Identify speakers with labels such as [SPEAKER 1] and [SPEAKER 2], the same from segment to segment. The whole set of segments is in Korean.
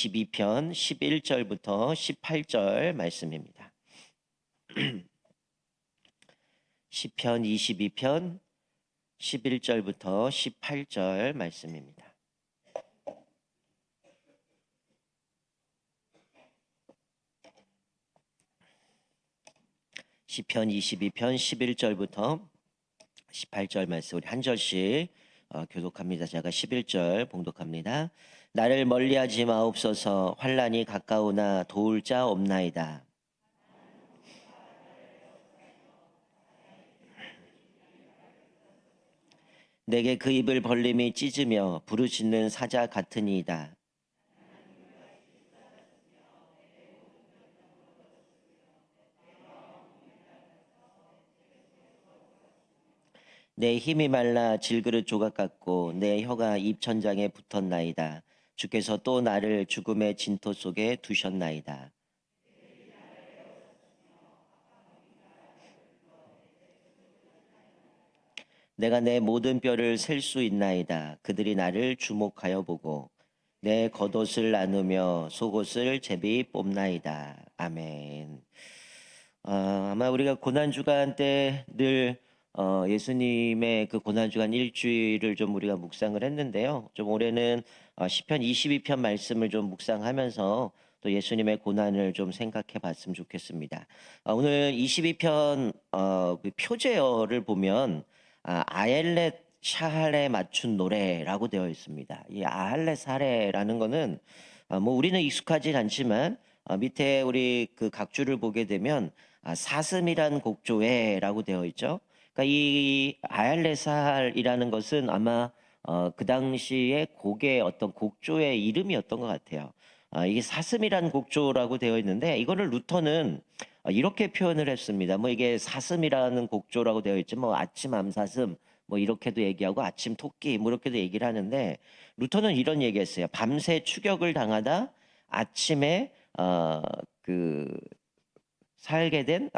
[SPEAKER 1] 22편 11절부터 18절 말씀입니다. 시편 22편 11절부터 18절 말씀입니다. 시편 22편 11절부터 18절 말씀 우리 한 절씩 교독합니다. 제가 11절 봉독합니다. 나를 멀리하지 마옵소서. 환난이 가까우나 도울 자 없나이다. 내게 그 입을 벌림이 찢으며 부르짖는 사자 같으니이다. 내 힘이 말라 질그릇 조각 같고 내 혀가 입천장에 붙었나이다. 주께서 또 나를 죽음의 진토 속에 두셨나이다. 내가 내 모든 뼈를 셀 수 있나이다. 그들이 나를 주목하여 보고 내 겉옷을 나누며 속옷을 제비 뽑나이다. 아멘. 아마 우리가 고난주간 때 늘 예수님의 그 고난주간 일주일을 좀 우리가 묵상을 했는데요. 좀 올해는 시편 22편 말씀을 좀 묵상하면서 또 예수님의 고난을 좀 생각해 봤으면 좋겠습니다. 오늘 22편 그 표제어를 보면 아엘렛 샤할에 맞춘 노래라고 되어 있습니다. 이 아할렛 샤할이라는 거는 뭐 우리는 익숙하진 않지만 밑에 우리 그 각주를 보게 되면 사슴이란 곡조에라고 되어 있죠. 그러니까 이 아할렛 샤할이라는 것은 아마 그 당시에 곡의 어떤 곡조의 이름이었던 것 같아요. 이게 사슴이란 곡조라고 되어 있는데 이거를 루터는 이렇게 표현을 했습니다. 뭐 이게 사슴이라는 곡조라고 되어 있지 뭐 아침 암사슴 뭐 이렇게도 얘기하고 아침 토끼 뭐 이렇게도 얘기를 하는데 루터는 이런 얘기했어요. 밤새 추격을 당하다 아침에 그 살해된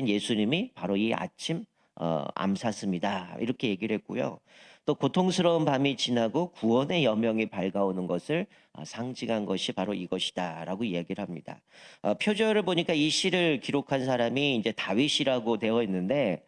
[SPEAKER 1] 예수님이 바로 이 아침 암사슴이다 이렇게 얘기를 했고요. 또 고통스러운 밤이 지나고 구원의 여명이 밝아오는 것을 상징한 것이 바로 이것이다라고 이야기를 합니다. 표절을 보니까 이 시를 기록한 사람이 이제 다윗이라고 되어 있는데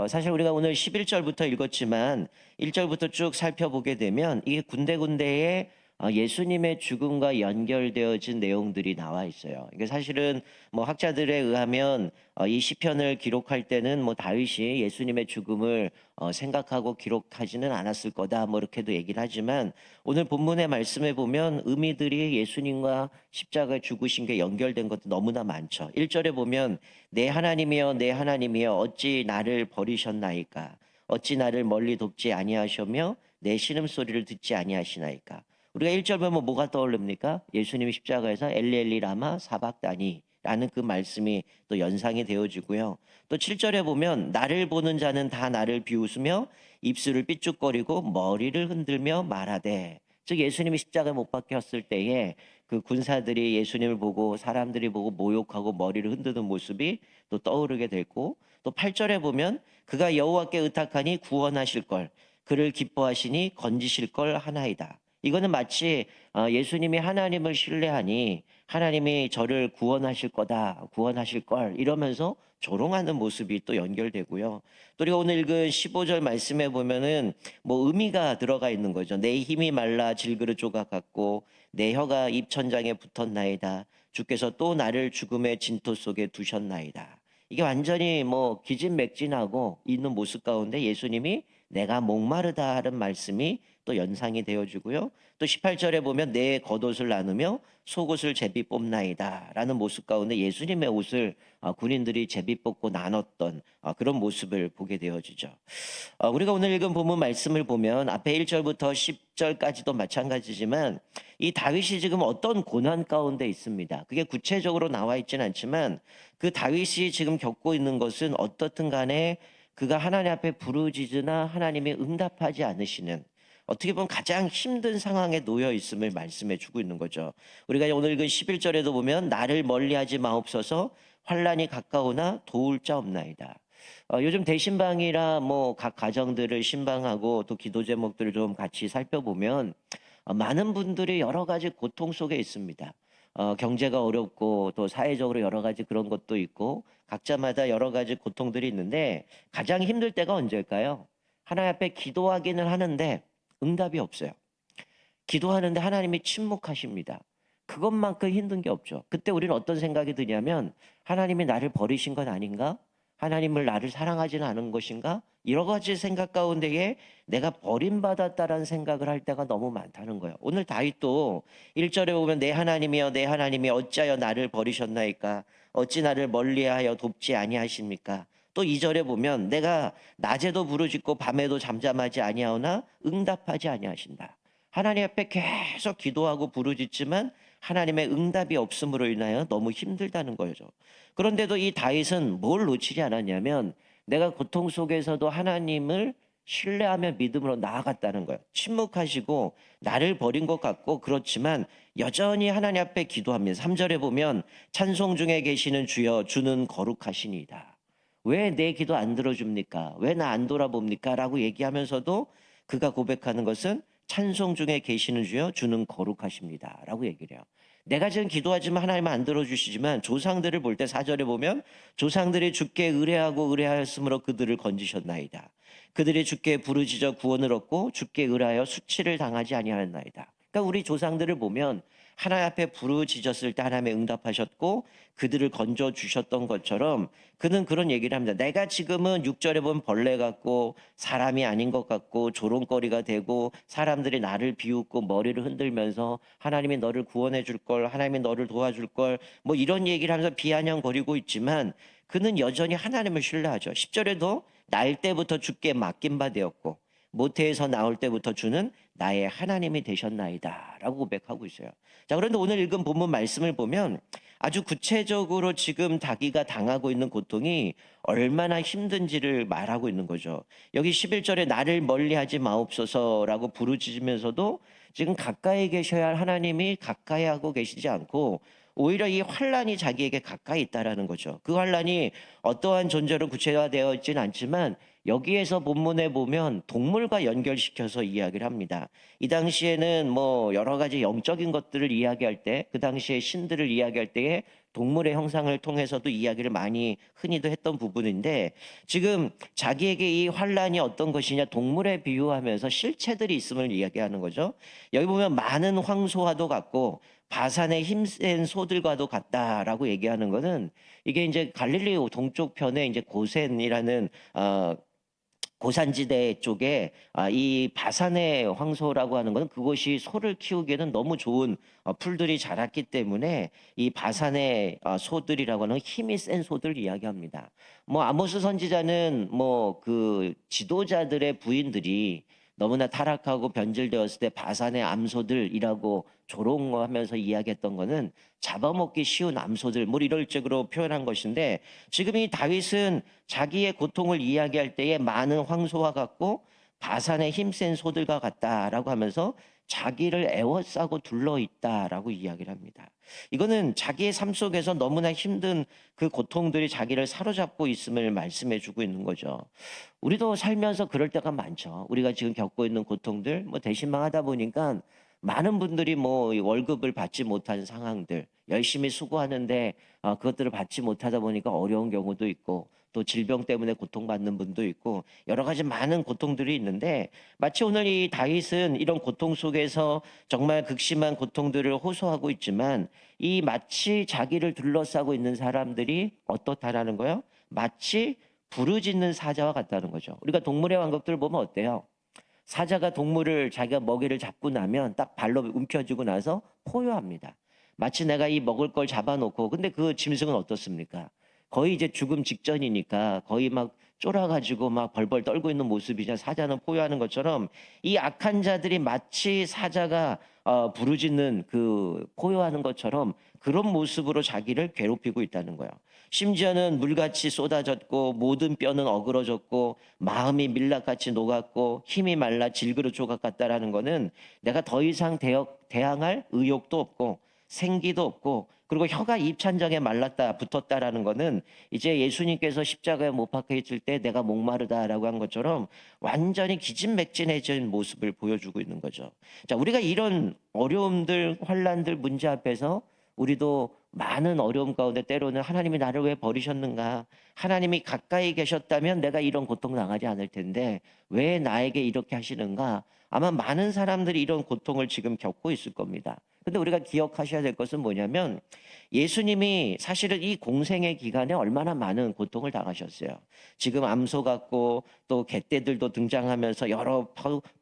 [SPEAKER 1] 사실 우리가 오늘 11절부터 읽었지만 1절부터 쭉 살펴보게 되면 이게 군데군데에 예수님의 죽음과 연결되어진 내용들이 나와 있어요. 이게 사실은 뭐 학자들에 의하면 이 시편을 기록할 때는 뭐 다윗이 예수님의 죽음을 생각하고 기록하지는 않았을 거다 뭐 이렇게도 얘기를 하지만 오늘 본문의 말씀에 보면 의미들이 예수님과 십자가에 죽으신 게 연결된 것도 너무나 많죠. 1절에 보면 내 하나님이여 내 하나님이여 어찌 나를 버리셨나이까 어찌 나를 멀리 돕지 아니하시며 내 신음소리를 듣지 아니하시나이까. 우리가 1절 보면 뭐가 떠오릅니까? 예수님이 십자가에서 엘리 라마 사박다니 라는 그 말씀이 또 연상이 되어지고요. 또 7절에 보면 나를 보는 자는 다 나를 비웃으며 입술을 삐죽거리고 머리를 흔들며 말하되, 즉 예수님이 십자가에 못 박혔을 때에 그 군사들이 예수님을 보고 사람들이 보고 모욕하고 머리를 흔드는 모습이 또 떠오르게 됐고, 또 8절에 보면 그가 여호와께 의탁하니 구원하실 걸 그를 기뻐하시니 건지실 걸 하나이다. 이거는 마치 예수님이 하나님을 신뢰하니 하나님이 저를 구원하실 거다, 구원하실 걸 이러면서 조롱하는 모습이 또 연결되고요. 또 우리가 오늘 읽은 15절 말씀에 보면은 뭐 의미가 들어가 있는 거죠. 내 힘이 말라 질그릇 조각 같고 내 혀가 입천장에 붙었나이다. 주께서 또 나를 죽음의 진토 속에 두셨나이다. 이게 완전히 뭐 기진맥진하고 있는 모습 가운데 예수님이 내가 목마르다 하는 말씀이 또 연상이 되어지고요. 또 18절에 보면 내 겉옷을 나누며 속옷을 제비 뽑나이다 라는 모습 가운데 예수님의 옷을 군인들이 제비 뽑고 나눴던 그런 모습을 보게 되어지죠. 우리가 오늘 읽은 본문 말씀을 보면 앞에 1절부터 10절까지도 마찬가지지만 이 다윗이 지금 어떤 고난 가운데 있습니다. 그게 구체적으로 나와 있지는 않지만 그 다윗이 지금 겪고 있는 것은 어떻든 간에 그가 하나님 앞에 부르짖으나 하나님이 응답하지 않으시는 어떻게 보면 가장 힘든 상황에 놓여 있음을 말씀해 주고 있는 거죠. 우리가 오늘 읽은 11절에도 보면 나를 멀리하지 마옵소서 환난이 가까우나 도울 자 없나이다. 요즘 대신방이라 뭐 각 가정들을 신방하고 또 기도 제목들을 좀 같이 살펴보면 많은 분들이 여러 가지 고통 속에 있습니다. 경제가 어렵고 또 사회적으로 여러 가지 그런 것도 있고 각자마다 여러 가지 고통들이 있는데 가장 힘들 때가 언제일까요? 하나님 앞에 기도하기는 하는데 응답이 없어요. 기도하는데 하나님이 침묵하십니다. 그것만큼 힘든 게 없죠. 그때 우리는 어떤 생각이 드냐면 하나님이 나를 버리신 건 아닌가? 하나님을 나를 사랑하지는 않은 것인가? 여러 가지 생각 가운데에 내가 버림받았다라는 생각을 할 때가 너무 많다는 거예요. 오늘 다윗도 1절에 보면 내 하나님이여 내 하나님이 어찌하여 나를 버리셨나이까? 어찌 나를 멀리하여 돕지 아니하십니까? 또 2절에 보면 내가 낮에도 부르짖고 밤에도 잠잠하지 아니하오나 응답하지 아니하신다. 하나님 앞에 계속 기도하고 부르짖지만 하나님의 응답이 없음으로 인하여 너무 힘들다는 거죠. 그런데도 이 다윗은 뭘 놓치지 않았냐면 내가 고통 속에서도 하나님을 신뢰하며 믿음으로 나아갔다는 거예요. 침묵하시고 나를 버린 것 같고 그렇지만 여전히 하나님 앞에 기도합니다. 3절에 보면 찬송 중에 계시는 주여 주는 거룩하시니이다. 왜 내 기도 안 들어줍니까? 왜 나 안 돌아봅니까? 라고 얘기하면서도 그가 고백하는 것은 찬송 중에 계시는 주여 주는 거룩하십니다. 라고 얘기를 해요. 내가 지금 기도하지만 하나님은 안 들어주시지만 조상들을 볼 때 4절에 보면 조상들이 주께 의뢰하고 의뢰하였으므로 그들을 건지셨나이다. 그들이 주께 부르짖어 구원을 얻고 주께 의뢰하여 수치를 당하지 아니하였나이다. 그러니까 우리 조상들을 보면 하나님 앞에 부르짖었을 때 하나님의 응답하셨고 그들을 건져 주셨던 것처럼 그는 그런 얘기를 합니다. 내가 지금은 6절에 보면 벌레 같고 사람이 아닌 것 같고 조롱거리가 되고 사람들이 나를 비웃고 머리를 흔들면서 하나님이 너를 구원해 줄 걸, 하나님이 너를 도와줄 걸, 뭐 이런 얘기를 하면서 비아냥거리고 있지만 그는 여전히 하나님을 신뢰하죠. 10절에도 날 때부터 주께 맡긴 바 되었고 모태에서 나올 때부터 주는 나의 하나님이 되셨나이다 라고 고백하고 있어요. 자, 그런데 오늘 읽은 본문 말씀을 보면 아주 구체적으로 지금 자기가 당하고 있는 고통이 얼마나 힘든지를 말하고 있는 거죠. 여기 11절에 나를 멀리하지 마옵소서라고 부르짖으면서도 지금 가까이 계셔야 할 하나님이 가까이 하고 계시지 않고 오히려 이 환란이 자기에게 가까이 있다라는 거죠. 그 환란이 어떠한 존재로 구체화되어 있지는 않지만 여기에서 본문에 보면 동물과 연결시켜서 이야기를 합니다. 이 당시에는 뭐 여러 가지 영적인 것들을 이야기할 때, 그 당시에 신들을 이야기할 때에 동물의 형상을 통해서도 이야기를 많이 흔히도 했던 부분인데 지금 자기에게 이 환란이 어떤 것이냐 동물에 비유하면서 실체들이 있음을 이야기하는 거죠. 여기 보면 많은 황소와도 같고 바산의 힘센 소들과도 같다라고 얘기하는 것은 이게 이제 갈릴리 동쪽 편에 이제 고센이라는 고산지대 쪽에 이 바산의 황소라고 하는 것은 그것이 소를 키우기에는 너무 좋은 풀들이 자랐기 때문에 이 바산의 소들이라고 하는 힘이 센 소들 이야기합니다. 뭐 아모스 선지자는 뭐 그 지도자들의 부인들이 너무나 타락하고 변질되었을 때 바산의 암소들이라고 조롱하면서 이야기했던 거는 잡아먹기 쉬운 암소들 뭐 이럴 쪽으로 표현한 것인데 지금 이 다윗은 자기의 고통을 이야기할 때에 많은 황소와 같고 바산의 힘센 소들과 같다라고 하면서 자기를 애워싸고 둘러있다라고 이야기를 합니다. 이거는 자기의 삶 속에서 너무나 힘든 그 고통들이 자기를 사로잡고 있음을 말씀해 주고 있는 거죠. 우리도 살면서 그럴 때가 많죠. 우리가 지금 겪고 있는 고통들 뭐 대신망하다 보니까 많은 분들이 뭐 월급을 받지 못한 상황들 열심히 수고하는데 그것들을 받지 못하다 보니까 어려운 경우도 있고 또 질병 때문에 고통받는 분도 있고 여러 가지 많은 고통들이 있는데 마치 오늘 이 다윗은 이런 고통 속에서 정말 극심한 고통들을 호소하고 있지만 이 마치 자기를 둘러싸고 있는 사람들이 어떻다라는 거예요? 마치 부르짖는 사자와 같다는 거죠. 우리가 동물의 왕국들을 보면 어때요? 사자가 동물을 자기가 먹이를 잡고 나면 딱 발로 움켜쥐고 나서 포효합니다. 마치 내가 이 먹을 걸 잡아놓고 근데 그 짐승은 어떻습니까? 거의 이제 죽음 직전이니까 거의 막 쫄아가지고 막 벌벌 떨고 있는 모습이죠. 사자는 포효하는 것처럼 이 악한 자들이 마치 사자가 부르짖는 그 포효하는 것처럼 그런 모습으로 자기를 괴롭히고 있다는 거예요. 심지어는 물같이 쏟아졌고 모든 뼈는 어그러졌고 마음이 밀랍같이 녹았고 힘이 말라 질그릇 조각 같다라는 거는 내가 더 이상 대항할 의욕도 없고 생기도 없고, 그리고 혀가 입천장에 말랐다 붙었다라는 거는 이제 예수님께서 십자가에 못 박혀 있을 때 내가 목마르다라고 한 것처럼 완전히 기진맥진해진 모습을 보여주고 있는 거죠. 자, 우리가 이런 어려움들, 환란들, 문제 앞에서 우리도 많은 어려움 가운데 때로는 하나님이 나를 왜 버리셨는가? 하나님이 가까이 계셨다면 내가 이런 고통 당하지 않을 텐데 왜 나에게 이렇게 하시는가? 아마 많은 사람들이 이런 고통을 지금 겪고 있을 겁니다. 근데 우리가 기억하셔야 될 것은 뭐냐면 예수님이 사실은 이 공생의 기간에 얼마나 많은 고통을 당하셨어요. 지금 암소 같고 또 갯떼들도 등장하면서 여러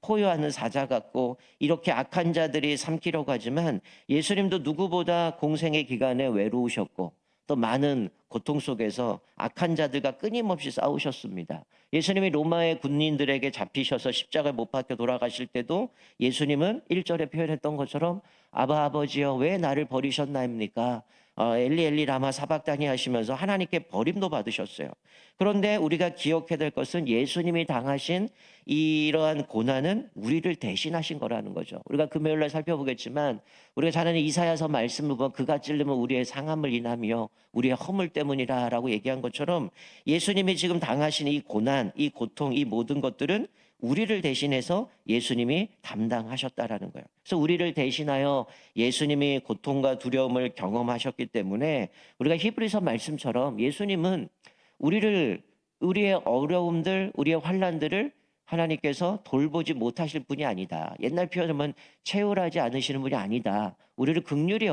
[SPEAKER 1] 포효하는 사자 같고 이렇게 악한 자들이 삼키려고 하지만 예수님도 누구보다 공생의 기간에 외로우셨고 또 많은 고통 속에서 악한 자들과 끊임없이 싸우셨습니다. 예수님이 로마의 군인들에게 잡히셔서 십자가에 못 박혀 돌아가실 때도 예수님은 1절에 표현했던 것처럼 아바 아버지여 왜 나를 버리셨나입니까? 엘리 엘리 라마 사박다니 하시면서 하나님께 버림도 받으셨어요. 그런데 우리가 기억해야 될 것은 예수님이 당하신 이러한 고난은 우리를 대신하신 거라는 거죠. 우리가 금요일 날 살펴보겠지만 우리가 잘 아는 이사야서 말씀을 보면 그가 찔르면 우리의 상함을 인하며 우리의 허물 때문이라라고 얘기한 것처럼 예수님이 지금 당하신 이 고난, 이 고통, 이 모든 것들은 우리를 대신해서 예수님이 담당하셨다라는 거예요. 그래서 우리를 대신하여 예수님이 고통과 두려움을 경험하셨기 때문에 우리가 히브리서 말씀처럼 예수님은 우리의 어려움들, 우리의 환란들을 하나님께서 돌보지 못하실 분이 아니다. 옛날 표현하면 채울하지 않으시는 분이 아니다. 우리를 긍휼히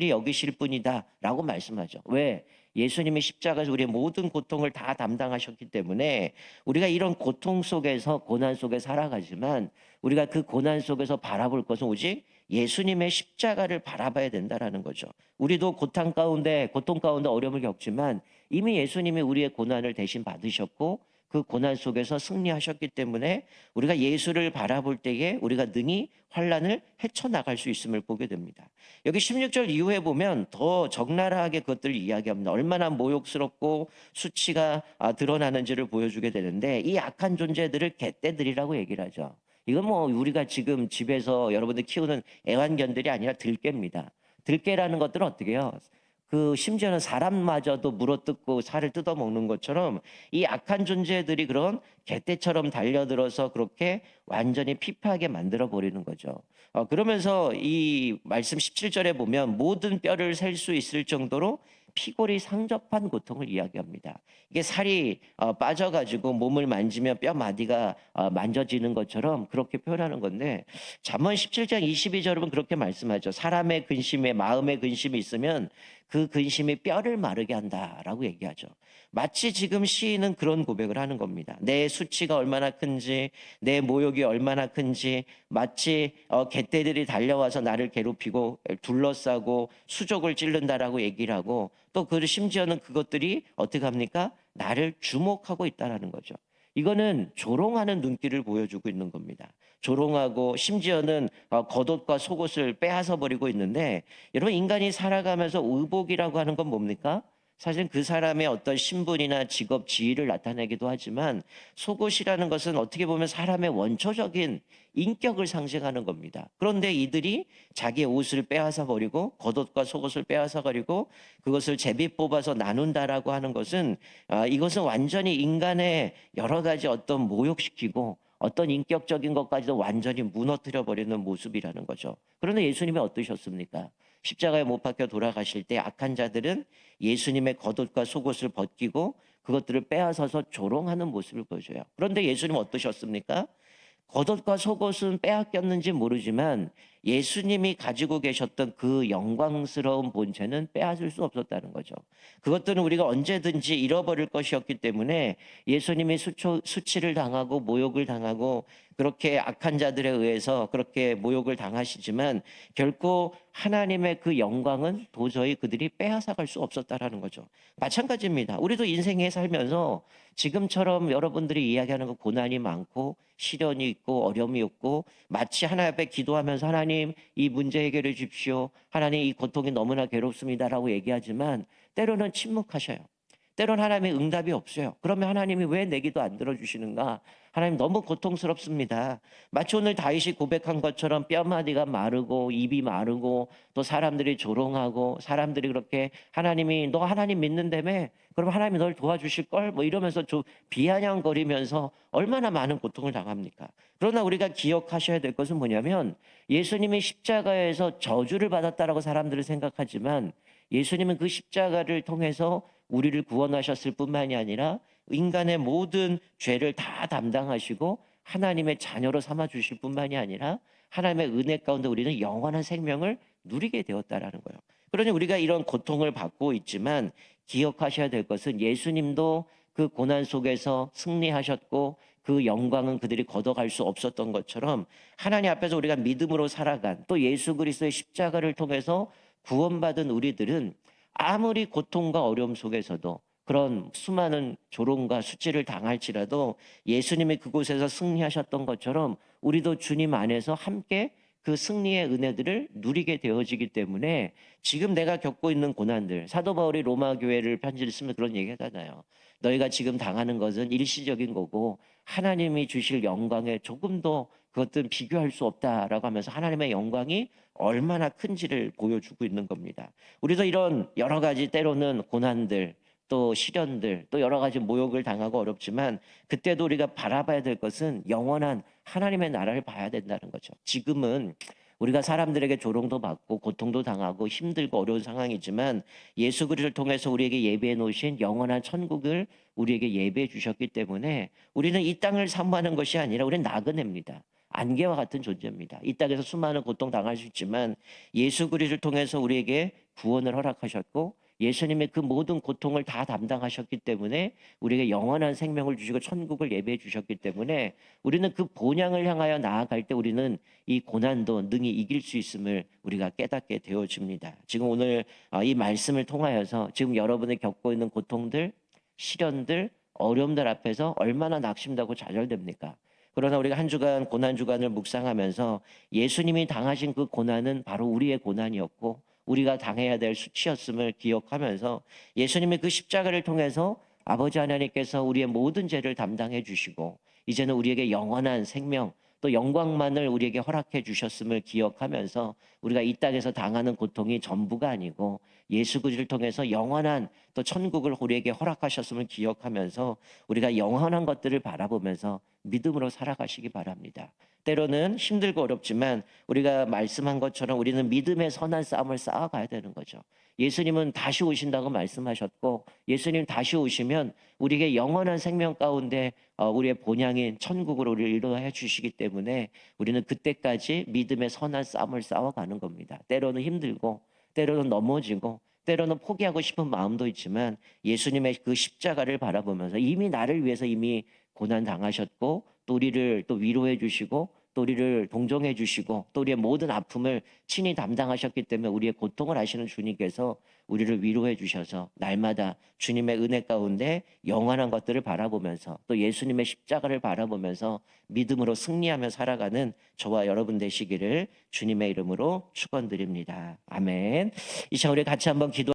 [SPEAKER 1] 여기실 분이다라고 말씀하죠. 왜? 예수님이 십자가에서 우리의 모든 고통을 다 담당하셨기 때문에 우리가 이런 고통 속에서 고난 속에 살아가지만 우리가 그 고난 속에서 바라볼 것은 오직 예수님의 십자가를 바라봐야 된다라는 거죠. 우리도 고통 가운데 어려움을 겪지만 이미 예수님이 우리의 고난을 대신 받으셨고 그 고난 속에서 승리하셨기 때문에 우리가 예수를 바라볼 때에 우리가 능히 환란을 헤쳐나갈 수 있음을 보게 됩니다. 여기 16절 이후에 보면 더 적나라하게 그것들을 이야기합니다. 얼마나 모욕스럽고 수치가 드러나는지를 보여주게 되는데 이 악한 존재들을 갯떼들이라고 얘기를 하죠. 이건 뭐 우리가 지금 집에서 여러분들 키우는 애완견들이 아니라 들개입니다. 들개라는 것들은 어떻게 해요? 그 심지어는 사람마저도 물어뜯고 살을 뜯어먹는 것처럼 이 악한 존재들이 그런 개떼처럼 달려들어서 그렇게 완전히 피폐하게 만들어 버리는 거죠. 그러면서 이 말씀 17절에 보면 모든 뼈를 셀 수 있을 정도로 피골이 상접한 고통을 이야기합니다. 이게 살이 빠져가지고 몸을 만지면 뼈 마디가 만져지는 것처럼 그렇게 표현하는 건데 잠언 17장 22절은 그렇게 말씀하죠. 사람의 근심에 마음의 근심이 있으면 그 근심이 뼈를 마르게 한다라고 얘기하죠. 마치 지금 시인은 그런 고백을 하는 겁니다. 내 수치가 얼마나 큰지, 내 모욕이 얼마나 큰지, 마치 갯떼들이 달려와서 나를 괴롭히고 둘러싸고 수족을 찌른다라고 얘기를 하고 또 그 심지어는 그것들이 어떻게 합니까? 나를 주목하고 있다라는 거죠. 이거는 조롱하는 눈길을 보여주고 있는 겁니다. 조롱하고 심지어는 겉옷과 속옷을 빼앗아 버리고 있는데 여러분 인간이 살아가면서 의복이라고 하는 건 뭡니까? 사실 그 사람의 어떤 신분이나 직업, 지위를 나타내기도 하지만 속옷이라는 것은 어떻게 보면 사람의 원초적인 인격을 상징하는 겁니다. 그런데 이들이 자기의 옷을 빼앗아 버리고 겉옷과 속옷을 빼앗아 버리고 그것을 제비 뽑아서 나눈다라고 하는 것은 이것은 완전히 인간의 여러 가지 어떤 모욕시키고 어떤 인격적인 것까지도 완전히 무너뜨려 버리는 모습이라는 거죠. 그런데 예수님이 어떠셨습니까? 십자가에 못 박혀 돌아가실 때 악한 자들은 예수님의 겉옷과 속옷을 벗기고 그것들을 빼앗아서 조롱하는 모습을 보여줘요. 그런데 예수님은 어떠셨습니까? 겉옷과 속옷은 빼앗겼는지 모르지만 예수님이 가지고 계셨던 그 영광스러운 본체는 빼앗을 수 없었다는 거죠. 그것들은 우리가 언제든지 잃어버릴 것이었기 때문에 예수님이 수치를 당하고 모욕을 당하고 그렇게 악한 자들에 의해서 그렇게 모욕을 당하시지만 결코 하나님의 그 영광은 도저히 그들이 빼앗아갈 수 없었다라는 거죠. 마찬가지입니다. 우리도 인생에 살면서 지금처럼 여러분들이 이야기하는 그 고난이 많고 시련이 있고 어려움이 있고 마치 하나님 앞에 기도하면서 하나님 이 문제 해결해 주십시오. 하나님 이 고통이 너무나 괴롭습니다라고 얘기하지만 때로는 침묵하셔요. 때로는 하나님의 응답이 없어요. 그러면 하나님이 왜 내 기도 안 들어주시는가? 하나님 너무 고통스럽습니다. 마치 오늘 다윗이 고백한 것처럼 뼈마디가 마르고 입이 마르고 또 사람들이 조롱하고 사람들이 그렇게 하나님이 너 하나님 믿는다며? 그럼 하나님이 널 도와주실 걸? 뭐 이러면서 좀 비아냥거리면서 얼마나 많은 고통을 당합니까? 그러나 우리가 기억하셔야 될 것은 뭐냐면 예수님이 십자가에서 저주를 받았다라고 사람들은 생각하지만 예수님은 그 십자가를 통해서 우리를 구원하셨을 뿐만이 아니라 인간의 모든 죄를 다 담당하시고 하나님의 자녀로 삼아 주실 뿐만이 아니라 하나님의 은혜 가운데 우리는 영원한 생명을 누리게 되었다라는 거예요. 그러니 우리가 이런 고통을 받고 있지만 기억하셔야 될 것은 예수님도 그 고난 속에서 승리하셨고 그 영광은 그들이 걷어갈 수 없었던 것처럼 하나님 앞에서 우리가 믿음으로 살아간 또 예수 그리스도의 십자가를 통해서 구원받은 우리들은 아무리 고통과 어려움 속에서도 그런 수많은 조롱과 수치를 당할지라도 예수님이 그곳에서 승리하셨던 것처럼 우리도 주님 안에서 함께 그 승리의 은혜들을 누리게 되어지기 때문에 지금 내가 겪고 있는 고난들, 사도 바울이 로마 교회를 편지를 쓰면 그런 얘기 하잖아요. 너희가 지금 당하는 것은 일시적인 거고 하나님이 주실 영광에 조금 더 그것들은 비교할 수 없다라고 하면서 하나님의 영광이 얼마나 큰지를 보여주고 있는 겁니다. 우리도 이런 여러 가지 때로는 고난들 또 시련들 또 여러 가지 모욕을 당하고 어렵지만 그때도 우리가 바라봐야 될 것은 영원한 하나님의 나라를 봐야 된다는 거죠. 지금은 우리가 사람들에게 조롱도 받고 고통도 당하고 힘들고 어려운 상황이지만 예수 그리스도를 통해서 우리에게 예비해 놓으신 영원한 천국을 우리에게 예비해 주셨기 때문에 우리는 이 땅을 사모하는 것이 아니라 우리는 나그네입니다. 안개와 같은 존재입니다. 이 땅에서 수많은 고통 당할 수 있지만 예수 그리스도를 통해서 우리에게 구원을 허락하셨고 예수님의 그 모든 고통을 다 담당하셨기 때문에 우리에게 영원한 생명을 주시고 천국을 예배해 주셨기 때문에 우리는 그 본향을 향하여 나아갈 때 우리는 이 고난도 능히 이길 수 있음을 우리가 깨닫게 되어집니다. 지금 오늘 이 말씀을 통하여서 지금 여러분이 겪고 있는 고통들, 시련들, 어려움들 앞에서 얼마나 낙심되고 좌절됩니까? 그러나 우리가 한 주간 고난 주간을 묵상하면서 예수님이 당하신 그 고난은 바로 우리의 고난이었고 우리가 당해야 될 수치였음을 기억하면서 예수님의 그 십자가를 통해서 아버지 하나님께서 우리의 모든 죄를 담당해 주시고 이제는 우리에게 영원한 생명 또 영광만을 우리에게 허락해 주셨음을 기억하면서 우리가 이 땅에서 당하는 고통이 전부가 아니고 예수 그리스도를 통해서 영원한 또 천국을 우리에게 허락하셨음을 기억하면서 우리가 영원한 것들을 바라보면서 믿음으로 살아가시기 바랍니다. 때로는 힘들고 어렵지만 우리가 말씀한 것처럼 우리는 믿음의 선한 싸움을 쌓아가야 되는 거죠. 예수님은 다시 오신다고 말씀하셨고 예수님 다시 오시면 우리에게 영원한 생명 가운데 우리의 본향인 천국으로 우리를 이루어 주시기 때문에 우리는 그때까지 믿음의 선한 싸움을 싸워가는 겁니다. 때로는 힘들고 때로는 넘어지고 때로는 포기하고 싶은 마음도 있지만 예수님의 그 십자가를 바라보면서 이미 나를 위해서 이미 고난 당하셨고 또 우리를 또 위로해 주시고 또 우리를 동정해 주시고 또 우리의 모든 아픔을 친히 담당하셨기 때문에 우리의 고통을 아시는 주님께서 우리를 위로해 주셔서 날마다 주님의 은혜 가운데 영원한 것들을 바라보면서 또 예수님의 십자가를 바라보면서 믿음으로 승리하며 살아가는 저와 여러분 되시기를 주님의 이름으로 축원드립니다. 아멘. 이 시간 우리 같이 한번 기도